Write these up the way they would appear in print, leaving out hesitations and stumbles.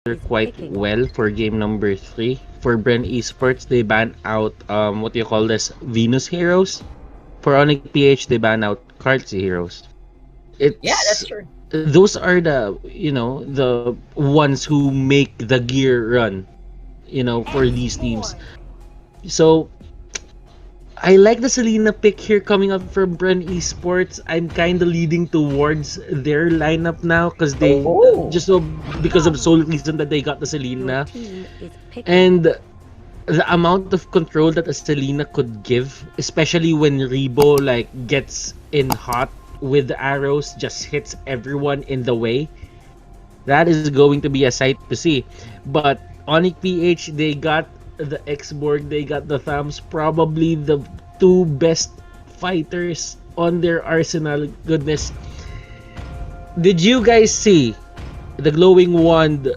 quite well for game number 3. For BREN Esports, they ban out what do you call this? Venus Heroes. For Onic PH, they ban out Kartzy Heroes. Yeah, It's that's true. those are the the ones who make the gear run, for these teams. So I like the Selena pick here coming up from BREN Esports. I'm kind of leading towards their lineup now because they just so because of sole reason that they got the Selena and the amount of control that a Selena could give, especially when Rebo like gets in hot with the arrows, just hits everyone in the way. That is going to be a sight to see. But Onic PH, they got the X-Borg, they got the Thumbs, probably the two best fighters on their arsenal. Goodness. Did you guys see the glowing wand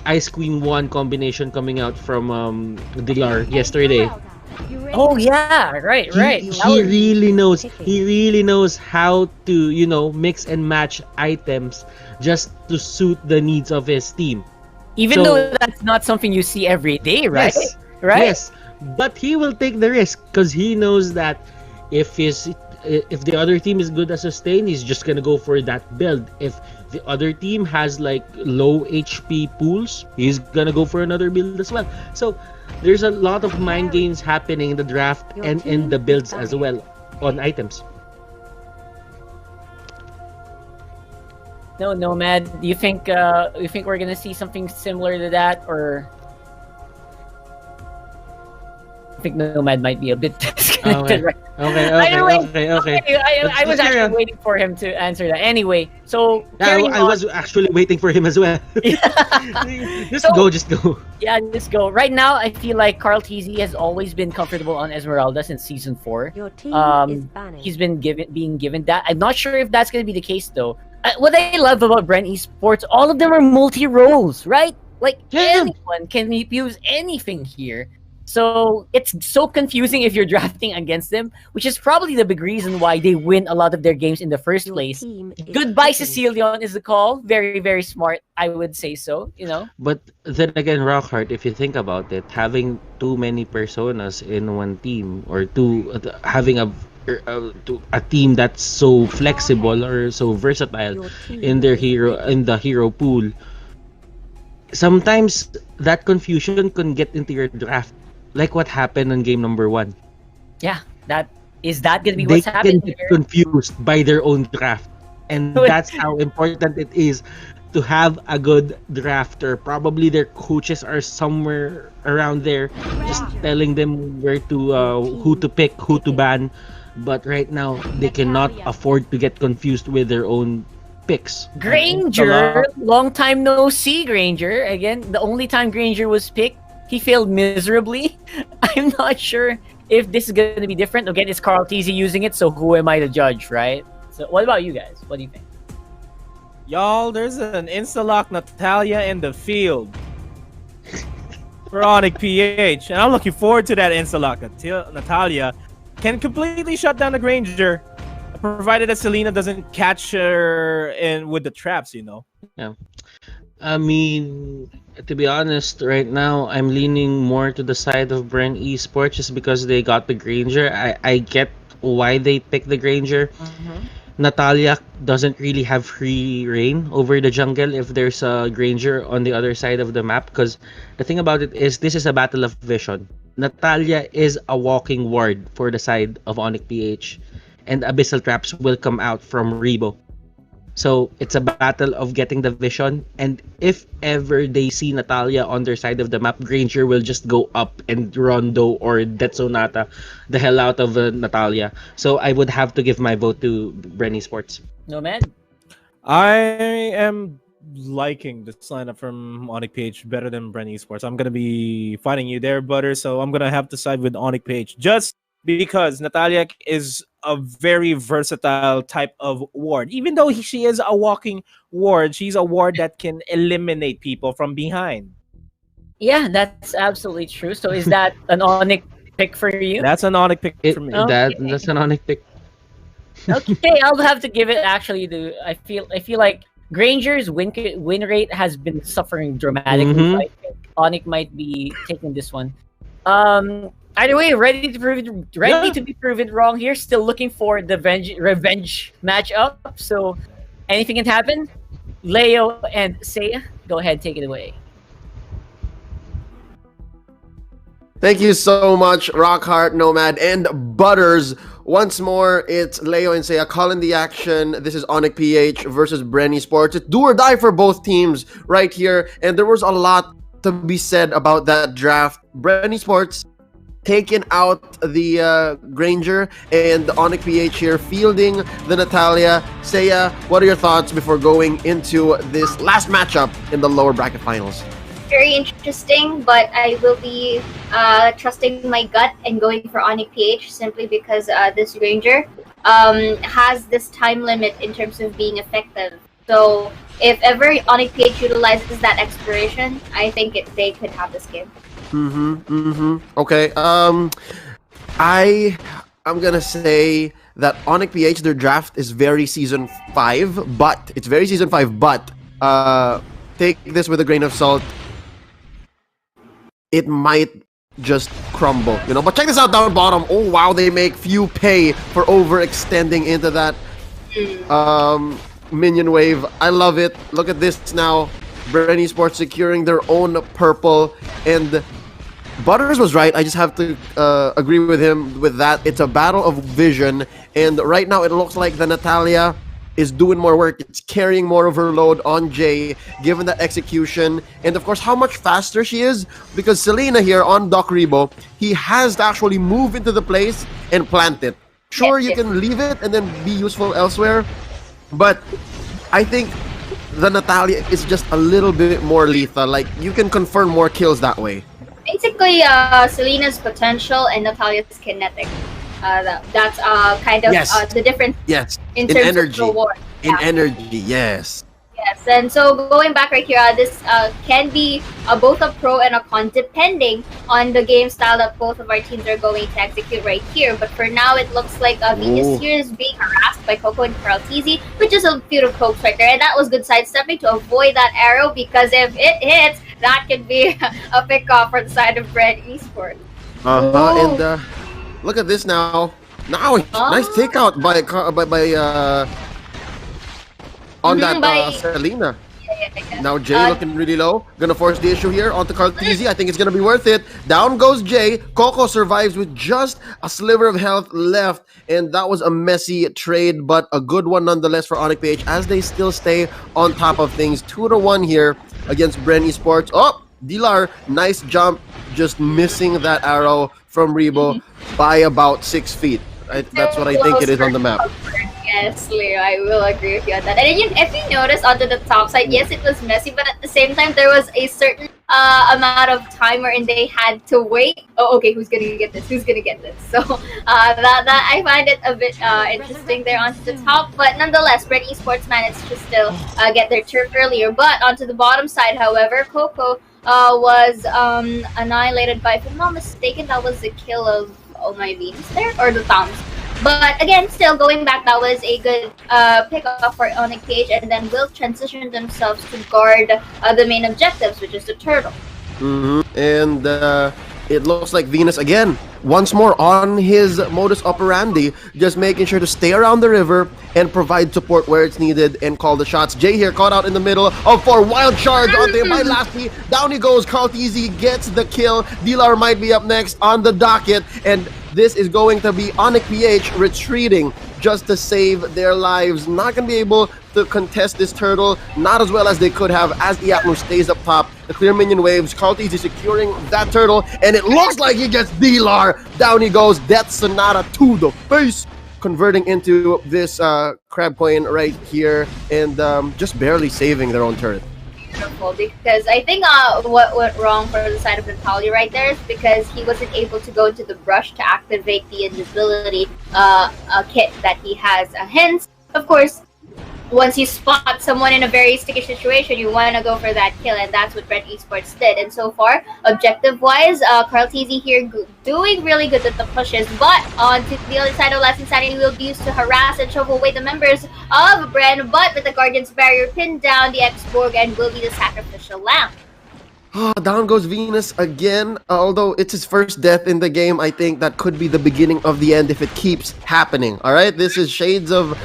Ice Queen 1 combination coming out from Dilar yesterday? Oh yeah, right. He really knows. He really knows how to mix and match items just to suit the needs of his team. Even though that's not something you see every day, right? Yes, right. Yes, but he will take the risk because he knows that if the other team is good at sustain, he's just gonna go for that build. If the other team has like low HP pools, he's gonna go for another build as well. So there's a lot of mind games happening in the draft and in the builds as well on items. No, Nomad. Do you think we're gonna see something similar to that, or I think Nomad might be a bit disconnected. Okay. Okay. I was actually waiting for him to answer that. Anyway, so I was actually waiting for him as well. Just go. Yeah, just go. Right now, I feel like Carl TZ has always been comfortable on Esmeralda since season 4. Your team is banning. He's been being given that. I'm not sure if that's gonna be the case though. What I love about BREN Esports, all of them are multi-roles, right? Like anyone can use anything here. So it's so confusing if you're drafting against them, which is probably the big reason why they win a lot of their games in the first place. Goodbye, Cecilion is the call. Very, very smart, I would say so, But then again, Rockhart, if you think about it, having too many personas in one team or having a team that's so flexible or so versatile in the hero pool, sometimes that confusion can get into your draft. Like what happened in game number 1. Yeah, that gonna be what's happening. They can get confused by their own draft, and that's how important it is to have a good drafter. Probably their coaches are somewhere around there, just telling them where to who to pick, who to ban. But right now, they cannot afford to get confused with their own picks. Granger, long time no see, Granger. Again, the only time Granger was picked, he failed miserably. I'm not sure if this is going to be different. Again, it's Carl TZ using it, so who am I to judge, right? So what about you guys? What do you think? Y'all, there's an Instalock Natalia in the field for Onic PH. And I'm looking forward to that Instalock. Natalia can completely shut down the Granger, provided that Selena doesn't catch her in with the traps, Yeah. I mean, to be honest, right now I'm leaning more to the side of BREN Esports just because they got the Granger. I get why they picked the Granger. Natalia doesn't really have free reign over the jungle if there's a Granger on the other side of the map, because the thing about it is this is a battle of vision. Natalia is a walking ward for the side of Onic PH, and Abyssal Traps will come out from Rebo. So it's a battle of getting the vision, and if ever they see Natalia on their side of the map, Granger will just go up and Rondo or Detsonata the hell out of Natalia. So I would have to give my vote to BREN Esports. Nomad? I am liking this lineup from Onic PH better than BREN Esports. I'm going to be fighting you there, Butter, so I'm going to have to side with Onic PH just because Natalia is a very versatile type of ward. Even though she is a walking ward, she's a ward that can eliminate people from behind. Yeah, that's absolutely true. So is that an Onic pick for you? That's an Onic pick for me. That's an Onic pick. Okay, I'll have to give it actually to I feel like Granger's win rate has been suffering dramatically. So I think Onic might be taking this one. Either way, ready to be proven wrong here. Still looking for the revenge matchup. So anything can happen. Leo and Seiya, go ahead, take it away. Thank you so much, Rockheart, Nomad, and Butters. Once more, it's Leo and Seiya calling the action. This is Onic PH versus BREN eSports. It's do or die for both teams right here. And there was a lot to be said about that draft. BREN eSports taking out the Granger, and the Onic PH here fielding the Natalia. Seiya, what are your thoughts before going into this last matchup in the lower bracket finals? Very interesting, but I will be trusting my gut and going for Onic PH simply because this Ranger has this time limit in terms of being effective. So if ever Onic PH utilizes that expiration, I think they could have this game. Okay. I'm gonna say that Onic PH, their draft is very season 5, but it's very season 5, but take this with a grain of salt. It might just crumble, you know. But check this out down bottom. Oh wow, they make few pay for overextending into that minion wave. I love it. Look at this now. BREN eSports securing their own purple, and Butters was right. I just have to agree with him with that. It's a battle of vision, and right now it looks like the Natalia is doing more work. It's carrying more of her load on Jay, given that execution, and of course how much faster she is, because Selena here on Doc Rebo, he has to actually move into the place and plant it. Sure, you can leave it and then be useful elsewhere, but I think the Natalia is just a little bit more lethal. Like, you can confirm more kills that way. Basically, Selena's potential and Natalia's kinetic. That's kind of the difference. Yes. In terms energy. of reward. In energy, yes. Yes, and so going back right here, this can be both a pro and a con depending on the game style that both of our teams are going to execute right here. But for now, it looks like Venus here is being harassed by Coco and Karltizi, which is a beautiful striker, and that was good sidestepping to avoid that arrow, because if it hits, that could be a pick-off for the side of BREN eSports. And look at this now. Now, nice takeout by on that Selena. Yeah. Now Jay looking really low. Gonna force the issue here onto Karltizi. I think it's gonna be worth it. Down goes Jay. Coco survives with just a sliver of health left. And that was a messy trade, but a good one nonetheless for Onic PH as they still stay on top of things. 2-1 here against BREN eSports. Oh, Dilar, nice jump. Just missing that arrow from Rebo by about 6 feet. That's what I think it is on the map. Yes, Leo, I will agree with you on that. And if you notice onto the top side, yes, it was messy, but at the same time, there was a certain amount of time wherein they had to wait. Oh, okay, who's gonna get this? Who's gonna get this? So that I find it a bit interesting there onto the top, but nonetheless, BREN eSports managed to still get their turn earlier. But onto the bottom side, however, Coco was annihilated by, if I'm not mistaken, that was the kill of my Venus there, or the Toms. But again, still going back, that was a good pick-up for Onic PH, and then will transition themselves to guard the main objectives, which is the turtle. And it looks like Venus again, once more on his modus operandi, just making sure to stay around the river and provide support where it's needed and call the shots. Jay here caught out in the middle of 4 wild charge on there by Lasky. Down he goes. Karltizi gets the kill. Dilar might be up next on the docket, and this is going to be Onic PH retreating just to save their lives. Not going to be able to contest this turtle, not as well as they could have, as Iapmu stays up top. The clear minion waves. Karltizi is securing that turtle, and it looks like he gets Dilar. Down he goes. Death Sonata to the face, converting into this crab coin right here, and just barely saving their own turret. Beautiful, because I think what went wrong for the side of Natalia right there is because he wasn't able to go into the brush to activate the invisibility kit that he has. Hence, of course, once you spot someone in a very sticky situation, you want to go for that kill, and that's what BREN Esports did. And so far, objective-wise, Carl TZ here doing really good with the pushes, but on to the other side of Last Insanity will be used to harass and shove away the members of BREN, but with the Guardian's Barrier pinned down, the X-Borg and will be the sacrificial lamb. Down goes Venus again. Although it's his first death in the game, I think that could be the beginning of the end if it keeps happening. All right, this is shades of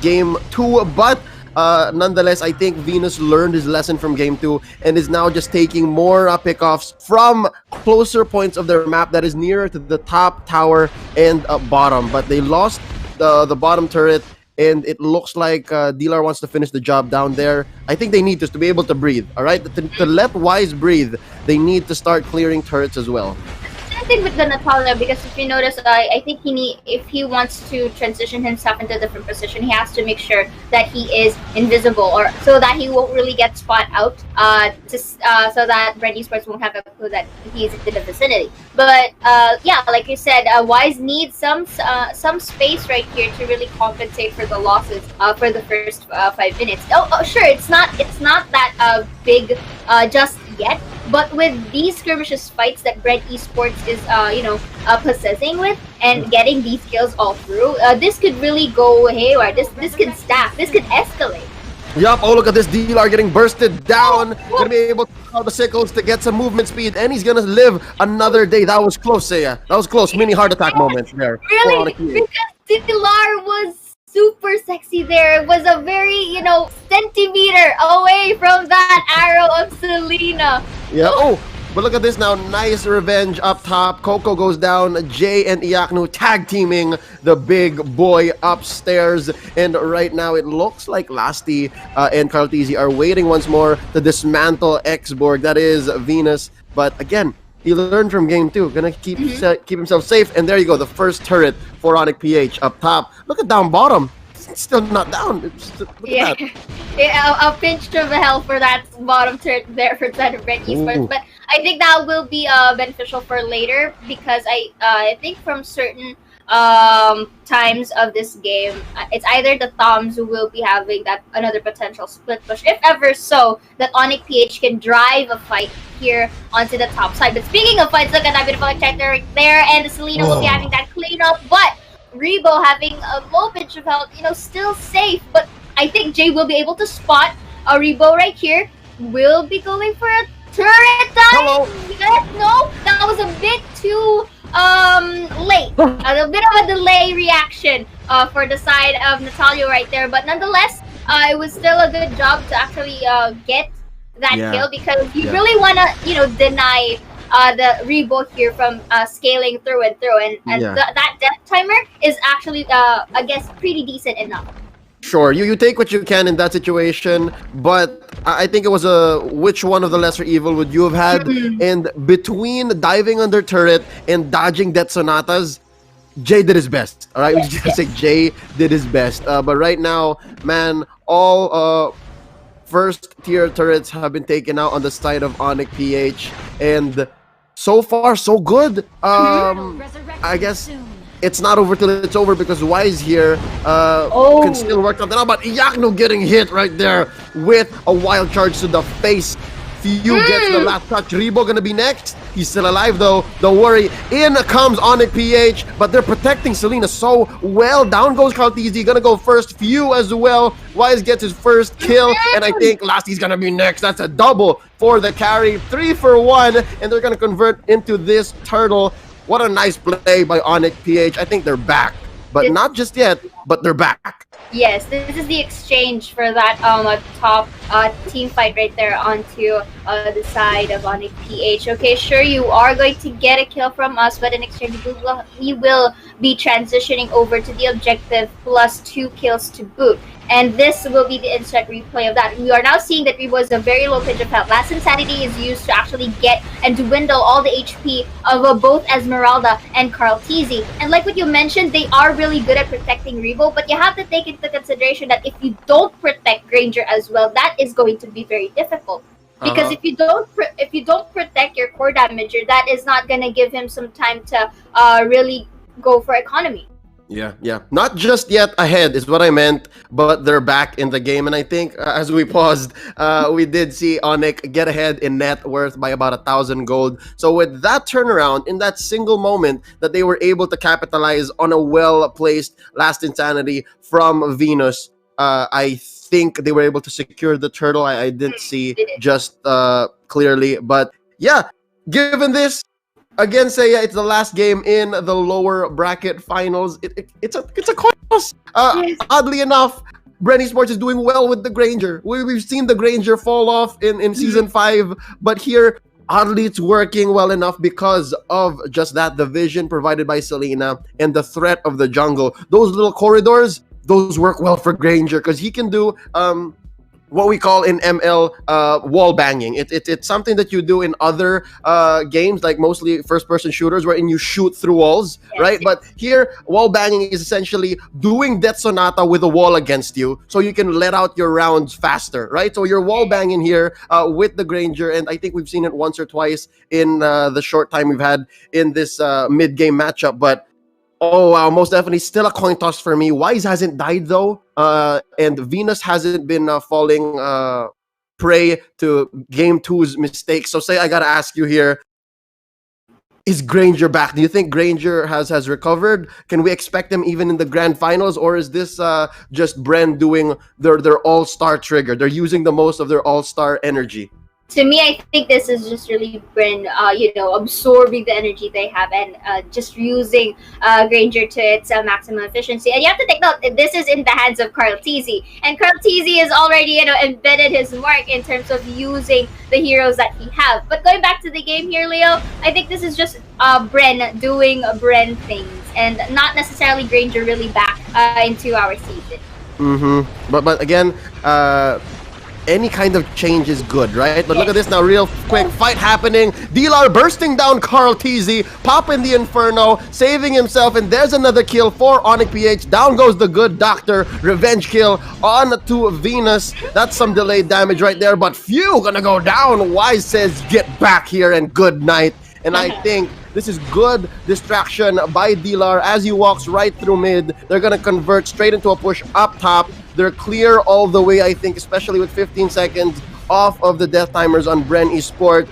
game 2, but nonetheless, I think Venus learned his lesson from game 2 and is now just taking more pickoffs from closer points of their map that is nearer to the top tower and bottom. But they lost the bottom turret. And it looks like Dilar wants to finish the job down there. I think they need to be able to breathe, all right? To let Wise breathe, they need to start clearing turrets as well. Same thing with the Natalia, because if you notice, I think if he wants to transition himself into a different position, he has to make sure that he is invisible, or so that he won't really get spot out, so that BREN Esports won't have a clue that he's in the vicinity. But yeah, like you said, Wise needs some space right here to really compensate for the losses for the first 5 minutes. Oh, sure, it's not that big just yet, but with these skirmishes fights that BREN Esports is possessing with and getting these kills all through, this could really go haywire. This could stack. This could escalate. Yup, oh look at this Dilar getting bursted down. Gonna be able to call the sickles to get some movement speed, and he's gonna live another day. That was close, Seiya. That was close. Mini heart attack moment there. Really? Because Dilar was super sexy there. It was a very, centimeter away from that arrow of Selena. Yeah. Oh, but look at this now. Nice revenge up top. Coco goes down. Jay and Iaknu tag teaming the big boy upstairs. And right now it looks like Lasty and Carltizi are waiting once more to dismantle X-Borg. That is Venus. But again, he learned from game 2. Gonna keep himself safe. And there you go. The first turret for Onic PH up top. Look at down bottom. It's still not down. Look at that. Yeah, a pinch of hell for that bottom turret there for BREN Esports. But I think that will be beneficial for later, because I think from certain times of this game, it's either the Toms who will be having that another potential split push, if ever so, that Onic PH can drive a fight here onto the top side. But speaking of fights, look at that beautiful ejector right there, and Selena will be having that cleanup, but Rebo having a low pinch of health, still safe. But I think Jay will be able to spot a Rebo right here. Will be going for a turret time. Hello. No, that was a bit too late. A bit of a delay reaction for the side of Natalia right there. But nonetheless, it was still a good job to actually get that kill, because you really want to, deny the Rebo here from scaling through and through, and that death timer is actually I guess pretty decent enough. Sure, you take what you can in that situation, but I think it was which one of the lesser evil would you have had? And between diving under turret and dodging death sonatas, Jay did his best. All right, we just say Jay did his best. But right now, man, all first tier turrets have been taken out on the side of Onic PH, and so far so good. I guess it's not over till it's over, because Wise here can still work something out. But Iakno getting hit right there with a wild charge to the face. Few gets the last touch. Rebo gonna be next. He's still alive though. Don't worry. In comes Onic PH, but they're protecting Selena so well. Down goes Carltizi. Gonna go first. Few as well. Wise gets his first kill, and I think Lasty's gonna be next. That's a double for the carry. 3 for 1, and they're gonna convert into this turtle. What a nice play by Onic PH. I think they're back, but not just yet. But they're back. Yes, this is the exchange for that top team fight right there onto the side of Onic PH. Okay, sure, you are going to get a kill from us, but in exchange we will be transitioning over to the objective plus 2 kills to boot. And this will be the instant replay of that. We are now seeing that Rebo is a very low pitch of health. Last Insanity is used to actually get and dwindle all the HP of both Esmeralda and Carltizi. And like what you mentioned, they are really good at protecting Rebo, but you have to take into consideration that if you don't protect Granger as well, that is going to be very difficult. Because if you don't protect your core damager, that is not gonna give him some time to really go for economy. Yeah. Not just yet ahead is what I meant, but they're back in the game. And I think as we paused, we did see Onic get ahead in net worth by about 1,000 gold. So with that turnaround, in that single moment that they were able to capitalize on a well-placed last insanity from Venus, I think they were able to secure the turtle. I didn't see just clearly. But yeah, given this, again, say it's the last game in the lower bracket finals. It's a coin toss. Yes. Oddly enough, BREN Esports is doing well with the Granger. We've seen the Granger fall off in season 5, but here, oddly, it's working well enough because of just that, the vision provided by Selena and the threat of the jungle. Those little corridors, those work well for Granger because he can do what we call in ML wall banging. It's something that you do in other games, like mostly first-person shooters, wherein you shoot through walls, right? But here, wall banging is essentially doing Death Sonata with a wall against you, so you can let out your rounds faster, right? So you're wall banging here with the Granger, and I think we've seen it once or twice in the short time we've had in this mid-game matchup, but oh wow, most definitely still a coin toss for me. Wise hasn't died though, and Venus hasn't been falling prey to game 2's mistakes. So say I gotta ask you here, is Granger back? Do you think Granger has recovered? Can we expect them even in the grand finals, or is this just BREN doing their all-star trigger? They're using the most of their all-star energy. To me, I think this is just really BREN, absorbing the energy they have and just using Granger to its maximum efficiency. And you have to take note, this is in the hands of Carl Teasy. And Carl Teasy has already, embedded his mark in terms of using the heroes that he have. But going back to the game here, Leo, I think this is just BREN doing BREN things and not necessarily Granger really back into our season. Mm-hmm. But again, any kind of change is good, right? But look at this now, real quick fight happening. Dilar bursting down Carl Teasy, popping the Inferno, saving himself, and there's another kill for Onic PH. Down goes the good doctor, revenge kill on to Venus. That's some delayed damage right there, but few gonna go down. Wise says, get back here and good night. And I think this is good distraction by Dilar as he walks right through mid. They're gonna convert straight into a push up top. They're clear all the way, I think, especially with 15 seconds off of the death timers on BREN Esport.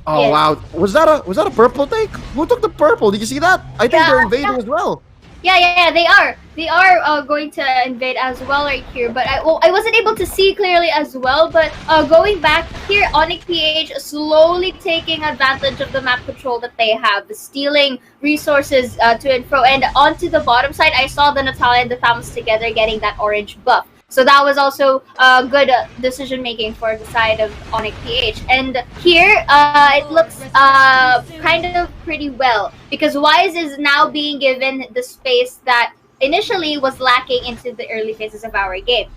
Oh, Yes. wow. Was that a purple take? Who took the purple? Did you see that? I think they're invading as well. Yeah, they are. They are going to invade as well right here. But I wasn't able to see clearly as well. But going back here, Onic PH slowly taking advantage of the map control that they have, stealing resources to and fro. And onto the bottom side, I saw the Natalia and the Thamus together getting that orange buff. So that was also good decision making for the side of Onic PH. And here, it looks kind of pretty well because Wise is now being given the space that initially was lacking into the early phases of our game.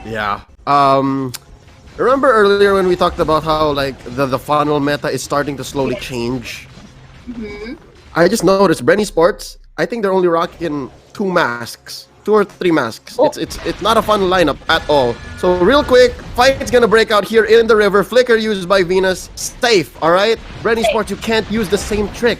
Yeah. Remember earlier when we talked about how like the funnel meta is starting to slowly change? Mm-hmm. I just noticed BREN Esports, I think they're only rocking 2 masks. 2 or 3 masks. Oh. It's not a fun lineup at all. So real quick, fight's gonna break out here in the river. Flicker used by Venus. Safe, alright? BREN Esports, you can't use the same trick.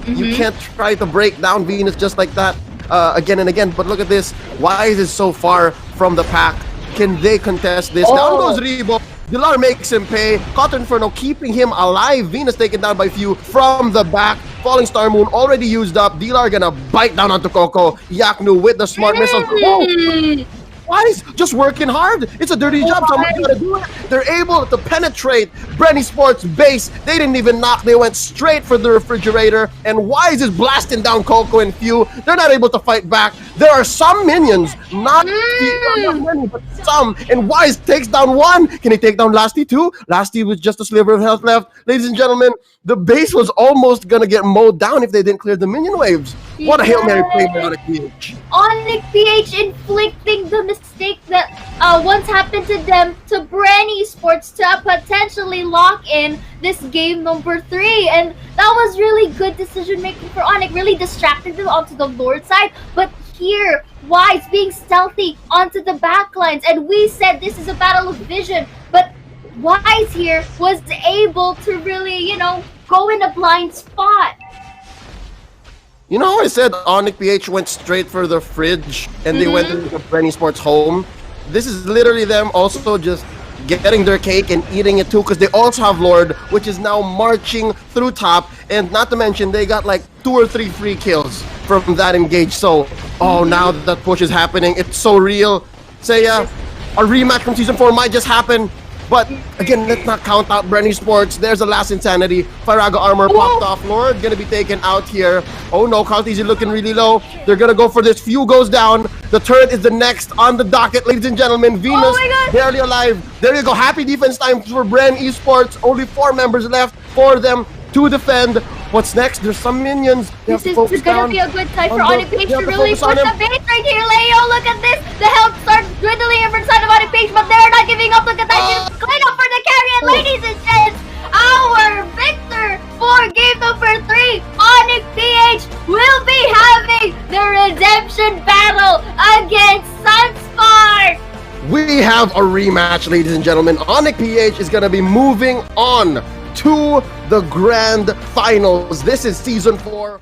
You can't try to break down Venus just like that again and again. But look at this. Wise is so far from the pack. Can they contest this? Down goes Rebo. Dilar makes him pay. Cotton Inferno keeping him alive. Venus taken down by few from the back. Falling Star Moon already used up. Dilar gonna bite down onto Coco. Yaknu with the smart missile. Whoa. Wise just working hard. It's a dirty job. Somebody's gotta do it. They're able to penetrate BREN Esports base. They didn't even knock. They went straight for the refrigerator. And Wise is blasting down Coco and Few. They're not able to fight back. There are some minions, not many, but some. And Wise takes down 1. Can he take down Lasty 2? Lasty with just a sliver of health left. Ladies and gentlemen, the base was almost gonna get mowed down if they didn't clear the minion waves. What a Hail Mary play by Onic PH. Onic PH inflicting the mistake that once happened to them to BREN Esports to potentially lock in this game number 3. And that was really good decision making for Onic, really distracted them onto the Lord side. But here, Wise being stealthy onto the backlines. And we said this is a battle of vision. But Wise here was able to really, go in a blind spot. You know how I said Onic PH went straight for the fridge and they went to the BREN Esports home? This is literally them also just getting their cake and eating it too, because they also have Lord, which is now marching through top, and not to mention they got like 2 or 3 free kills from that engage. So, now that push is happening, it's so real. Saya, a rematch from Season 4 might just happen. But again, let's not count out BREN Esports. There's a last insanity. Firaga armor popped off. Lord gonna be taken out here. Oh no, Count Easy looking really low. They're gonna go for this. Few goes down. The turret is the next on the docket, ladies and gentlemen. Venus barely alive. There you go. Happy defense time for BREN Esports. Only 4 members left for them to defend. What's next? There's some minions. This is gonna be a good time for Onic Page to really push the base right here. Leo, look at this. The health starts dwindling in front of Onic Page, but they're not giving up. Look at that. She's clean up for the carry. And ladies and gents, our victor for game number 3, Onic PH, will be having the redemption battle against Sunspark. We have a rematch, ladies and gentlemen. Onic PH is gonna be moving on to the grand finals. This is Season 4.